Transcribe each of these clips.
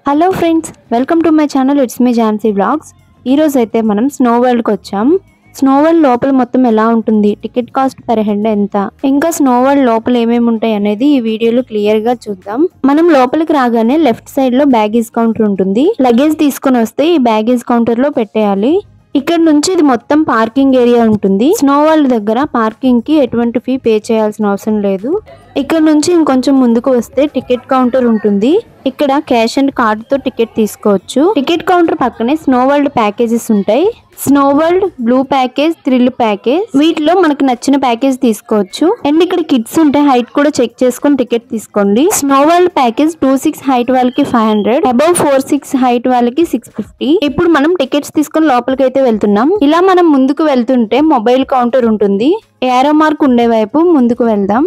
Hello friends, welcome to my channel. It's me Jhansi vlogs. ఈ రోజు అయితే మనం స్నో వరల్డ్ కి వచ్చాం. స్నో వరల్డ్ లోపల మొత్తం ఎలా ఉంటుంది, టికెట్ కాస్ట్ పర్ హెడ్ ఎంత, ఇంకా స్నో వరల్డ్ లోపల ఏమేమి ఉంటాయి అనేది ఈ వీడియోలో క్లియర్ గా చూద్దాం. మనం లోపలికి రాగానే లెఫ్ట్ సైడ్ లో బ్యాగేజ్ కౌంటర్ ఉంటుంది. లగేజ్ తీసుకొని వస్తే ఈ బ్యాగేజ్ కౌంటర్ లో పెట్టేయాలి. ఇక్కడ నుంచి ఇది మొత్తం పార్కింగ్ ఏరియా ఉంటుంది. స్నో వరల్డ్ దగ్గర పార్కింగ్ కి ఎటువంటి ఫీ పే చేయాల్సిన అవసరం లేదు. ఇక్కడ నుంచి ఇంకొంచెం ముందుకు వస్తే టికెట్ కౌంటర్ ఉంటుంది. ఇక్కడ క్యాష్ అండ్ కార్డ్ తో టికెట్ తీసుకోవచ్చు. టికెట్ కౌంటర్ పక్కనే స్నో వరల్డ్ ప్యాకేజెస్ ఉంటాయి. Snow world, blue package, thrill package, వీటిలో మనకు నచ్చిన ప్యాకేజ్ తీసుకోవచ్చు. అండ్ ఇక్కడ కిడ్స్ ఉంటే హైట్ కూడా చెక్ చేసుకుని టికెట్ తీసుకోండి. స్నో వరల్డ్ ప్యాకేజ్ 2-6 హైట్ వాళ్ళకి 500, అబౌవ్ 4-6 హైట్ వాళ్ళకి 650. ఇప్పుడు మనం టికెట్స్ తీసుకుని లోపలికి అయితే వెళ్తున్నాం. ఇలా మనం ముందుకు వెళ్తుంటే మొబైల్ కౌంటర్ ఉంటుంది. ఏరో మార్క్ ఉండే వైపు ముందుకు వెళ్దాం.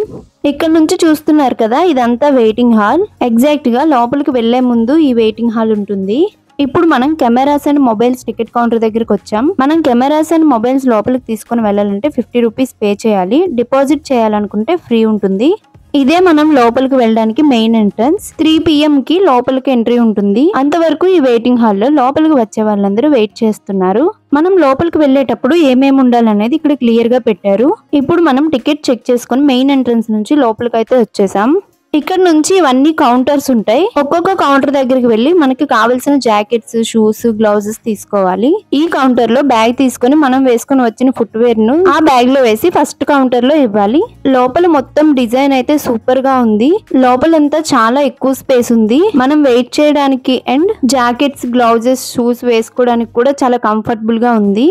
ఇక్కడ నుంచి చూస్తున్నారు కదా, ఇదంతా వెయిటింగ్ హాల్. ఎగ్జాక్ట్ గా లోపలికి వెళ్లే ముందు ఈ వెయిటింగ్ హాల్ ఉంటుంది. ఇప్పుడు మనం cameras and mobiles ticket counter దగ్గరికి వచ్చాం. మనం కెమెరాస్ అండ్ మొబైల్స్ లోపలికి తీసుకుని వెళ్ళాలంటే 50 రూపీస్ పే చేయాలి. డిపాజిట్ చేయాలనుకుంటే ఫ్రీ ఉంటుంది. ఇదే మనం లోపలికి వెళ్ళడానికి మెయిన్ ఎంట్రన్స్. 3 PM కి లోపలికి ఎంట్రీ ఉంటుంది. అంతవరకు ఈ వెయిటింగ్ హాల్లో లోపలికి వచ్చే వాళ్ళందరూ వెయిట్ చేస్తున్నారు. మనం లోపలికి వెళ్ళేటప్పుడు ఏమేమి ఉండాలనేది ఇక్కడ క్లియర్ గా పెట్టారు. ఇప్పుడు మనం టికెట్ చెక్ చేసుకుని మెయిన్ ఎంట్రన్స్ నుంచి లోపలికి అయితే వచ్చేసాం. ఇక్కడ నుంచి ఇవన్నీ కౌంటర్స్ ఉంటాయి. ఒక్కొక్క కౌంటర్ దగ్గరికి వెళ్ళి మనకి కావాల్సిన జాకెట్స్, షూస్, గ్లౌజెస్ తీసుకోవాలి. ఈ కౌంటర్ లో బ్యాగ్ తీసుకుని మనం వేసుకుని వచ్చిన ఫుట్వేర్ ను ఆ బ్యాగ్ లో వేసి ఫస్ట్ కౌంటర్ లో ఇవ్వాలి. లోపల మొత్తం డిజైన్ అయితే సూపర్ గా ఉంది. లోపలంతా చాలా ఎక్కువ స్పేస్ ఉంది. మనం వెయిట్ చేయడానికి అండ్ జాకెట్స్, గ్లౌజెస్, షూస్ వేసుకోవడానికి కూడా చాలా కంఫర్టబుల్ గా ఉంది.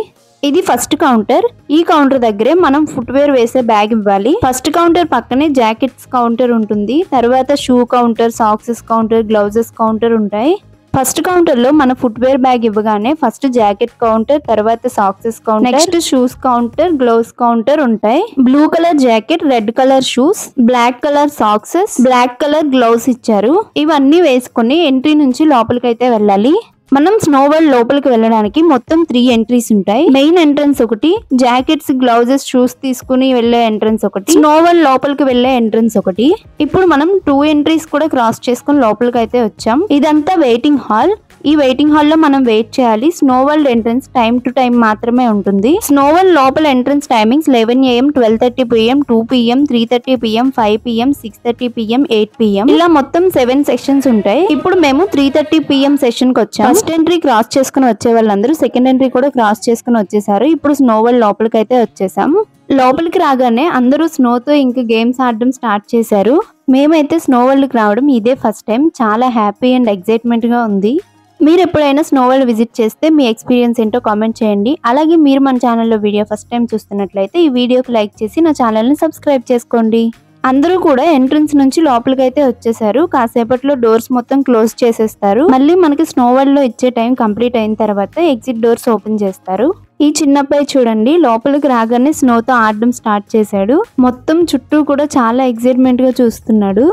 ఇది ఫస్ట్ కౌంటర్. ఈ కౌంటర్ దగ్గరే మనం ఫుట్వేర్ వేసే బ్యాగ్ ఇవ్వాలి. ఫస్ట్ కౌంటర్ పక్కనే జాకెట్స్ కౌంటర్ ఉంటుంది. తర్వాత shoe counter, socks counter, gloves counter ఉంటాయి. ఫస్ట్ కౌంటర్ లో మన ఫుట్వేర్ బ్యాగ్ ఇవ్వగానే ఫస్ట్ జాకెట్ కౌంటర్, తర్వాత socks counter, next shoes counter, gloves counter ఉంటాయి. Blue colour jacket, red colour shoes, black colour socks, black colour gloves ఇచ్చారు. ఇవన్నీ వేసుకుని entry నుంచి లోపలికైతే వెళ్ళాలి. మనం స్నో వరల్డ్ లోపలికి వెళ్ళడానికి మొత్తం 3 ఎంట్రీస్ ఉంటాయి. మెయిన్ ఎంట్రన్స్ ఒకటి, జాకెట్స్, గ్లౌజెస్, షూస్ తీసుకుని వెళ్లే ఎంట్రన్స్ ఒకటి, స్నో వరల్డ్ లోపలికి వెళ్లే ఎంట్రన్స్ ఒకటి. ఇప్పుడు మనం 2 ఎంట్రీస్ కూడా క్రాస్ చేసుకుని లోపలికి అయితే వచ్చాం. ఇదంతా వెయిటింగ్ హాల్. ఈ వెయిటింగ్ హాల్ లో మనం వెయిట్ చేయాలి. Snow world entrance time to time మాత్రమే ఉంటుంది. స్నో వరల్డ్ లోపల entrance timings 11 AM, 12:30 PM, 2 PM, 3:30 PM, 5 PM, 6:30 PM, 8 PM, ఇలా మొత్తం 7 సెక్షన్స్ ఉంటాయి. ఇప్పుడు మేము 3:30 PM సెషన్ కి వచ్చాం. ఫస్ట్ ఎంట్రీ క్రాస్ చేసుకుని వచ్చే వాళ్ళందరూ సెకండ్ ఎంట్రీ కూడా క్రాస్ చేసుకుని వచ్చేసారు. ఇప్పుడు స్నో వరల్డ్ లోపలికి అయితే వచ్చేసాం. లోపలికి రాగానే అందరూ స్నోతో ఇంకా గేమ్స్ ఆడడం స్టార్ట్ చేశారు. మేమైతే స్నో వరల్డ్ కి రావడం ఇదే ఫస్ట్ టైం. చాలా హ్యాపీ అండ్ ఎక్సైట్మెంట్ గా ఉంది. మీరు ఎప్పుడైనా స్నో వరల్డ్ విజిట్ చేస్తే మీ ఎక్స్పీరియన్స్ ఏంటో కామెంట్ చేయండి. అలాగే మీరు మన ఛానల్లో వీడియో ఫస్ట్ టైం చూస్తున్నట్లయితే ఈ వీడియోకి లైక్ చేసి నా ఛానల్ని సబ్స్క్రైబ్ చేసుకోండి. అందరూ కూడా ఎంట్రన్స్ నుంచి లోపలికి అయితే వచ్చేసారు. కాసేపట్లో డోర్స్ మొత్తం క్లోజ్ చేసేస్తారు. మళ్ళీ మనకి స్నో వరల్డ్ లో ఇచ్చే టైం కంప్లీట్ అయిన తర్వాత ఎగ్జిట్ డోర్స్ ఓపెన్ చేస్తారు. ఈ చిన్నబ్బాయి చూడండి, లోపలికి రాగానే స్నోతో ఆడడం స్టార్ట్ చేశాడు. మొత్తం చుట్టూ కూడా చాలా ఎక్సైట్మెంట్ గా చూస్తున్నాడు.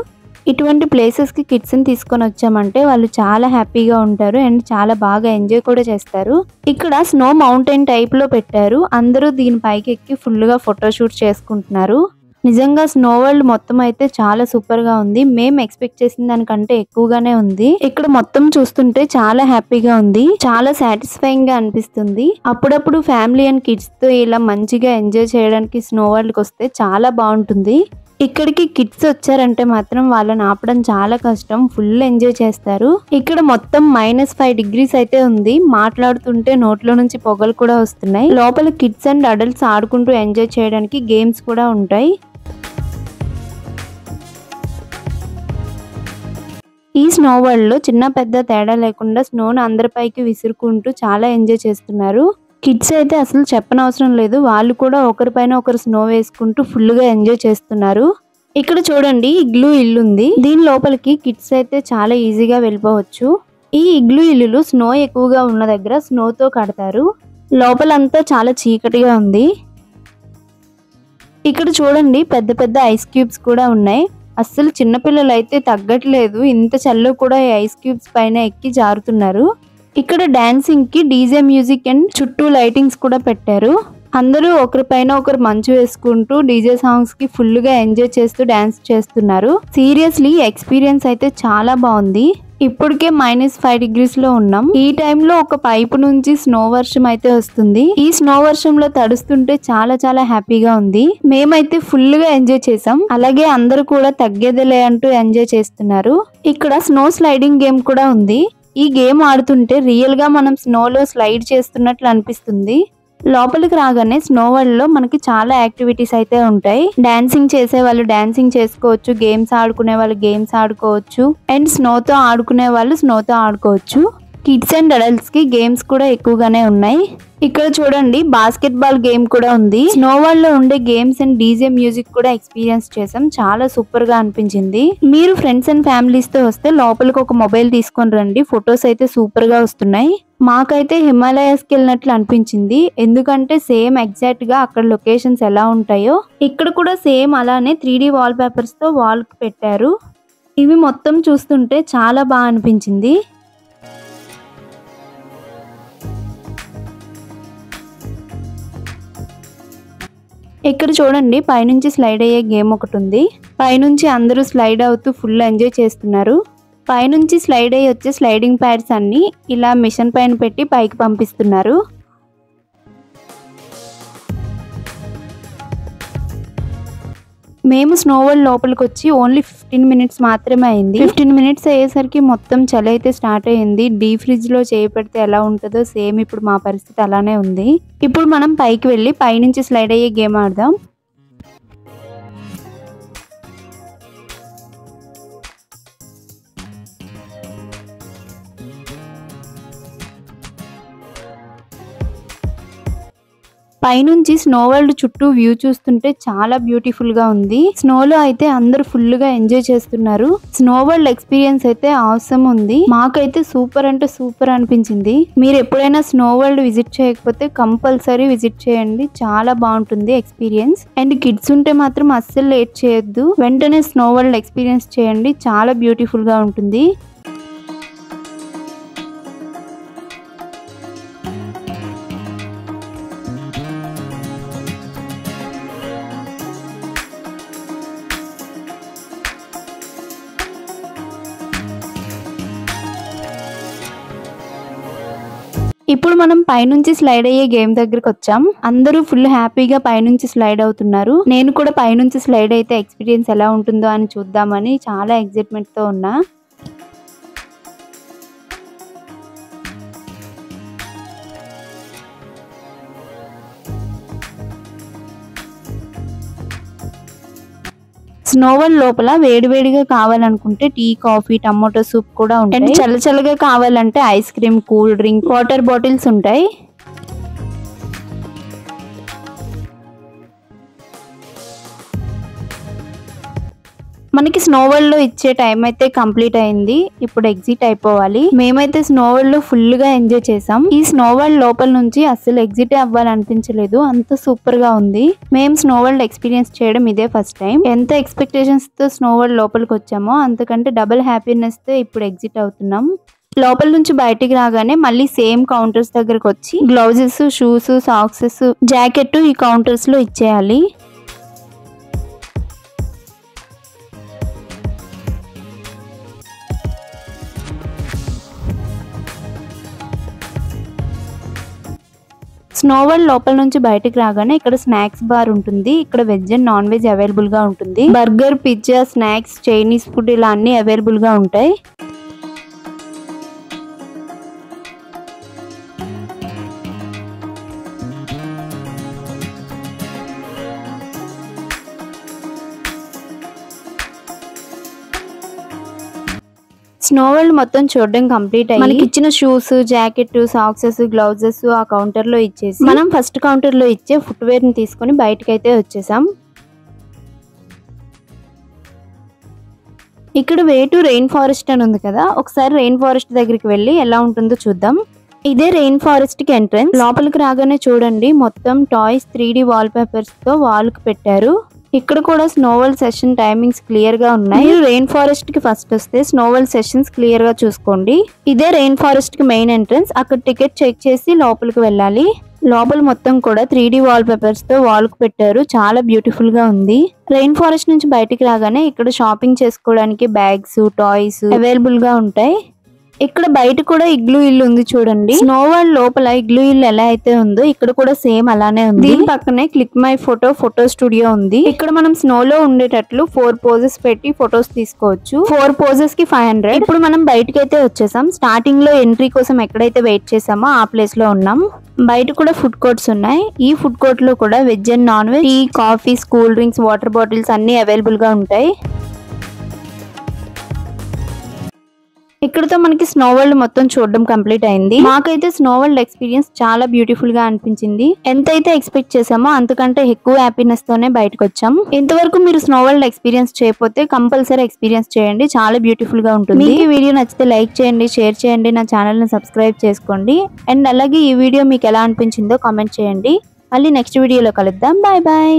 ఇటువంటి ప్లేసెస్ కి కిడ్స్ ని తీసుకొని వచ్చామంటే వాళ్ళు చాలా హ్యాపీగా ఉంటారు అండ్ చాలా బాగా ఎంజాయ్ కూడా చేస్తారు. ఇక్కడ స్నో మౌంటైన్ టైప్ లో పెట్టారు. అందరూ దీనిపైకి ఎక్కి ఫుల్ గా ఫోటోషూట్ చేసుకుంటున్నారు. నిజంగా స్నో వరల్డ్ మొత్తం అయితే చాలా సూపర్ గా ఉంది. మేము ఎక్స్పెక్ట్ చేసిన దానికంటే ఎక్కువగానే ఉంది. ఇక్కడ మొత్తం చూస్తుంటే చాలా హ్యాపీగా ఉంది. చాలా సాటిస్ఫైయింగ్ గా అనిపిస్తుంది. అప్పుడప్పుడు ఫ్యామిలీ అండ్ కిడ్స్ తో ఇలా మంచిగా ఎంజాయ్ చేయడానికి స్నో వరల్డ్ కి వస్తే చాలా బాగుంటుంది. ఇక్కడికి కిడ్స్ వచ్చారంటే మాత్రం వాళ్ళని ఆపడం చాలా కష్టం. ఫుల్ ఎంజాయ్ చేస్తారు. ఇక్కడ మొత్తం -5 degrees అయితే ఉంది. మాట్లాడుతుంటే నోట్లో నుంచి పొగలు కూడా వస్తున్నాయి. లోపల కిడ్స్ అండ్ అడల్ట్స్ ఆడుకుంటూ ఎంజాయ్ చేయడానికి గేమ్స్ కూడా ఉంటాయి. ఈ స్నో వరల్డ్ లో చిన్న పెద్ద తేడా లేకుండా స్నోను అందరిపైకి విసురుకుంటూ చాలా ఎంజాయ్ చేస్తున్నారు. కిడ్స్ అయితే అసలు చెప్పనవసరం లేదు. వాళ్ళు కూడా ఒకరిపైన ఒకరు స్నో వేసుకుంటూ ఫుల్ గా ఎంజాయ్ చేస్తున్నారు. ఇక్కడ చూడండి, ఇగ్లూ ఇల్లు ఉంది. దీని లోపలికి కిడ్స్ అయితే చాలా ఈజీగా వెళ్ళిపోవచ్చు. ఈ ఇగ్లూ ఇల్లులు స్నో ఎక్కువగా ఉన్న దగ్గర స్నోతో కడతారు. లోపలంతా చాలా చీకటిగా ఉంది. ఇక్కడ చూడండి, పెద్ద పెద్ద ఐస్ క్యూబ్స్ కూడా ఉన్నాయి. అస్సలు చిన్నపిల్లలు అయితే తగ్గట్లేదు. ఇంత చల్లో కూడా ఈ ఐస్ క్యూబ్స్ పైన ఎక్కి జారుతున్నారు. ఇక్కడ డాన్సింగ్ కి డీజే మ్యూజిక్ అండ్ చుట్టూ లైటింగ్స్ కూడా పెట్టారు. అందరూ ఒకరిపైన ఒకరు మంచు వేసుకుంటూ డీజే సాంగ్స్ కి ఫుల్ గా ఎంజాయ్ చేస్తూ డాన్స్ చేస్తున్నారు. సీరియస్లీ ఎక్స్పీరియన్స్ అయితే చాలా బాగుంది. ఇప్పటికే -5 degrees లో ఉన్నాం. ఈ టైంలో ఒక పైపు నుంచి స్నో వర్షం అయితే వస్తుంది. ఈ స్నో వర్షంలో తడుస్తుంటే చాలా చాలా హ్యాపీగా ఉంది. మేమైతే ఫుల్ గా ఎంజాయ్ చేసాం. అలాగే అందరూ కూడా తగ్గేదిలే అంటూ ఎంజాయ్ చేస్తున్నారు. ఇక్కడ స్నో స్లైడింగ్ గేమ్ కూడా ఉంది. ఈ గేమ్ ఆడుతుంటే రియల్ గా మనం స్నోలో స్లైడ్ చేస్తున్నట్లు అనిపిస్తుంది. లోపలికి రాగానే స్నో వరల్డ్ లో మనకి చాలా యాక్టివిటీస్ అయితే ఉంటాయి. డాన్సింగ్ చేసే వాళ్ళు డాన్సింగ్ చేసుకోవచ్చు, గేమ్స్ ఆడుకునే వాళ్ళు గేమ్స్ ఆడుకోవచ్చు, అండ్ స్నోతో ఆడుకునే వాళ్ళు స్నోతో ఆడుకోవచ్చు. కిడ్స్ అండ్ అడల్ట్స్ కి గేమ్స్ కూడా ఎక్కువగానే ఉన్నాయి. ఇక్కడ చూడండి బాస్కెట్ బాల్ గేమ్ కూడా ఉంది. స్నో వరల్డ్ లో ఉండే గేమ్స్ అండ్ డీజే మ్యూజిక్ కూడా ఎక్స్పీరియన్స్ చేసాం. చాలా సూపర్ గా అనిపించింది. మీరు ఫ్రెండ్స్ అండ్ ఫ్యామిలీస్ తో వస్తే లోపలికి ఒక మొబైల్ తీసుకొని రండి. ఫొటోస్ అయితే సూపర్ గా వస్తున్నాయి. మాకైతే హిమాలయాస్ కి వెళ్ళినట్లు అనిపించింది. ఎందుకంటే సేమ్ ఎగ్జాక్ట్ గా అక్కడ లొకేషన్స్ ఎలా ఉంటాయో ఇక్కడ కూడా సేమ్ అలానే 3D వాల్ పేపర్స్ తో వాల్ కి పెట్టారు. ఇవి మొత్తం చూస్తుంటే చాలా బాగా అనిపించింది. ఇక్కడ చూడండి పైనుంచి స్లైడ్ అయ్యే గేమ్ ఒకటి ఉంది. పైనుంచి అందరూ స్లైడ్ అవుతూ ఫుల్ ఎంజాయ్ చేస్తున్నారు. పైనుంచి స్లైడ్ అయ్యి వచ్చే స్లైడింగ్ ప్యాడ్స్ అన్ని ఇలా మిషన్ పైన పెట్టి పైకి పంపిస్తున్నారు. మేము స్నో వరల్డ్ లోపలికి వచ్చి ఓన్లీ 15 minutes మాత్రమే అయింది. 15 minutes అయ్యేసరికి మొత్తం చలి అయితే స్టార్ట్ అయ్యింది. డీ ఫ్రిడ్జ్ లో చేపెడితే ఎలా ఉంటుందో సేమ్ ఇప్పుడు మా పరిస్థితి అలానే ఉంది. ఇప్పుడు మనం పైకి వెళ్ళి పైనుంచి స్లైడ్ అయ్యే గేమ్ ఆడదాం. పైనుంచి స్నో వరల్డ్ చుట్టూ వ్యూ చూస్తుంటే చాలా బ్యూటిఫుల్ గా ఉంది. స్నోలో అయితే అందరూ ఫుల్ గా ఎంజాయ్ చేస్తున్నారు. స్నో వరల్డ్ ఎక్స్పీరియన్స్ అయితే ఆసమ్ ఉంది. మాకైతే సూపర్ అంటే సూపర్ అనిపించింది. మీరు ఎప్పుడైనా స్నో వరల్డ్ విజిట్ చేయకపోతే కంపల్సరీ విజిట్ చేయండి. చాలా బాగుంటుంది ఎక్స్పీరియన్స్. అండ్ కిడ్స్ ఉంటే మాత్రం అస్సలు లేట్ చేయొద్దు. వెంటనే స్నో వరల్డ్ ఎక్స్పీరియన్స్ చేయండి. చాలా బ్యూటిఫుల్ గా ఉంటుంది. ఇప్పుడు మనం పైనుంచి స్లైడ్ అయ్యే గేమ్ దగ్గరికి వచ్చాం. అందరూ ఫుల్ హ్యాపీగా పైనుంచి స్లైడ్ అవుతున్నారు. నేను కూడా పైనుంచి స్లైడ్ అయితే ఎక్స్పీరియన్స్ ఎలా ఉంటుందో అని చూద్దామని చాలా ఎక్సైట్మెంట్ తో ఉన్నా. స్నో వరల్డ్ లోపల వేడివేడిగా కావాలనుకుంటే టీ, కాఫీ, టమాటో సూప్ కూడా ఉంటాయి. చల్లచల్లగా కావాలంటే ice cream, cool drink, water bottles ఉంటాయి. మనకి స్నో వరల్డ్ లో ఇచ్చే టైం అయితే కంప్లీట్ అయింది. ఇప్పుడు ఎగ్జిట్ అయిపోవాలి. మేమైతే స్నో వరల్డ్ లో ఫుల్ గా ఎంజాయ్ చేసాం. ఈ స్నో వరల్డ్ లోపల నుంచి అస్సలు ఎగ్జిట్ అవ్వాలనిపించలేదు. అంత సూపర్ గా ఉంది. మేము స్నో వరల్డ్ ఎక్స్పీరియన్స్ చేయడం ఇదే ఫస్ట్ టైం. ఎంత ఎక్స్పెక్టేషన్స్ తో స్నో వరల్డ్ లోపలికి వచ్చామో అంతకంటే డబుల్ హ్యాపీనెస్ తో ఇప్పుడు ఎగ్జిట్ అవుతున్నాం. లోపల నుంచి బయటికి రాగానే మళ్ళీ సేమ్ కౌంటర్స్ దగ్గరకు వచ్చి గ్లౌజెస్, షూస్, సాక్సెస్, జాకెట్ ఈ కౌంటర్స్ లో ఇచ్చేయాలి. స్నో వరల్డ్ లోపల నుంచి బయటకు రాగానే ఇక్కడ స్నాక్స్ బార్ ఉంటుంది. ఇక్కడ veg and non veg available గా ఉంటుంది. Burger, pizza, snacks, Chinese food ఇలా అన్ని అవైలబుల్ గా ఉంటాయి. స్నో వరల్డ్ మొత్తం చూడడం కంప్లీట్ అయ్యి మనకి ఇచ్చిన షూస్, జాకెట్, సాక్సెస్, గ్లౌజెస్ ఆ కౌంటర్ లో ఇచ్చేసి మనం ఫస్ట్ కౌంటర్ లో ఇచ్చే ఫుట్వేర్ ని తీసుకొని బయటకి అయితే వచ్చేసాం. ఇక్కడ వే టు రెయిన్ ఫారెస్ట్ అని ఉంది కదా, ఒకసారి రెయిన్ ఫారెస్ట్ దగ్గరికి వెళ్ళి ఎలా ఉంటుందో చూద్దాం. ఇదే రెయిన్ ఫారెస్ట్ కి ఎంట్రన్స్. లోపలికి రాగానే చూడండి మొత్తం టాయ్స్ 3D వాల్ పేపర్స్ తో వాల్ కి పెట్టారు. ఇక్కడ కూడా snow world session timings clear గా ఉన్నాయి. మీరు రెయిన్ ఫారెస్ట్ కి ఫస్ట్ వస్తే స్నో వరల్డ్ సెషన్స్ క్లియర్ గా చూసుకోండి. ఇదే రెయిన్ ఫారెస్ట్ కి మెయిన్ ఎంట్రన్స్. అక్కడ టికెట్ చెక్ చేసి లోపలికి వెళ్ళాలి. లోపల మొత్తం కూడా 3D వాల్ పేపర్స్ తో వాల్ కు పెట్టారు. చాలా బ్యూటిఫుల్ గా ఉంది. రెయిన్ ఫారెస్ట్ నుంచి బయటికి రాగానే ఇక్కడ షాపింగ్ చేసుకోవడానికి బ్యాగ్స్, టాయ్స్ అవైలబుల్ గా ఉంటాయి. ఇక్కడ బయట కూడా ఇగ్లూ ఇల్లు ఉంది చూడండి. స్నో వరల్డ్ లోపల ఇగ్లూ ఇల్లు ఎలా అయితే ఉందో ఇక్కడ కూడా సేమ్ అలానే ఉంది. దీని పక్కనే క్లిక్ మై ఫోటో స్టూడియో ఉంది. ఇక్కడ మనం స్నో లో ఉండేటట్లు 4 పోజెస్ పెట్టి ఫొటోస్ తీసుకోవచ్చు. 4 పోజెస్ కి 500. ఇప్పుడు మనం బయటకి అయితే వచ్చేసాం. స్టార్టింగ్ లో ఎంట్రీ కోసం ఎక్కడైతే వెయిట్ చేసామో ఆ ప్లేస్ లో ఉన్నాం. బయట కూడా ఫుడ్ కోర్ట్స్ ఉన్నాయి. ఈ ఫుడ్ కోర్ట్ లో కూడా veg and non veg, tea, coffees, cool drinks, water bottles అన్ని అవైలబుల్ గా ఉంటాయి. ఇక్కడతో మనకి స్నో వరల్డ్ మొత్తం చూడడం కంప్లీట్ అయింది. మాకైతే స్నో వరల్డ్ ఎక్స్పీరియన్స్ చాలా బ్యూటిఫుల్ గా అనిపించింది. ఎంతైతే ఎక్స్పెక్ట్ చేసామో అంతకంటే ఎక్కువ హ్యాపీనెస్ తోనే బయటకు వచ్చాం. ఇంతవరకు మీరు స్నో వరల్డ్ ఎక్స్పీరియన్స్ చేయకపోతే కంపల్సరీ ఎక్స్పీరియన్స్ చేయండి. చాలా బ్యూటిఫుల్ గా ఉంటుంది. మీకు ఈ వీడియో నచ్చితే లైక్ చేయండి, షేర్ చేయండి, నా ఛానల్ ని సబ్స్క్రైబ్ చేసుకోండి. అండ్ అలాగే ఈ వీడియో మీకు ఎలా అనిపించిందో కామెంట్ చేయండి. మళ్ళీ నెక్స్ట్ వీడియోలో కలుద్దాం. Bye bye.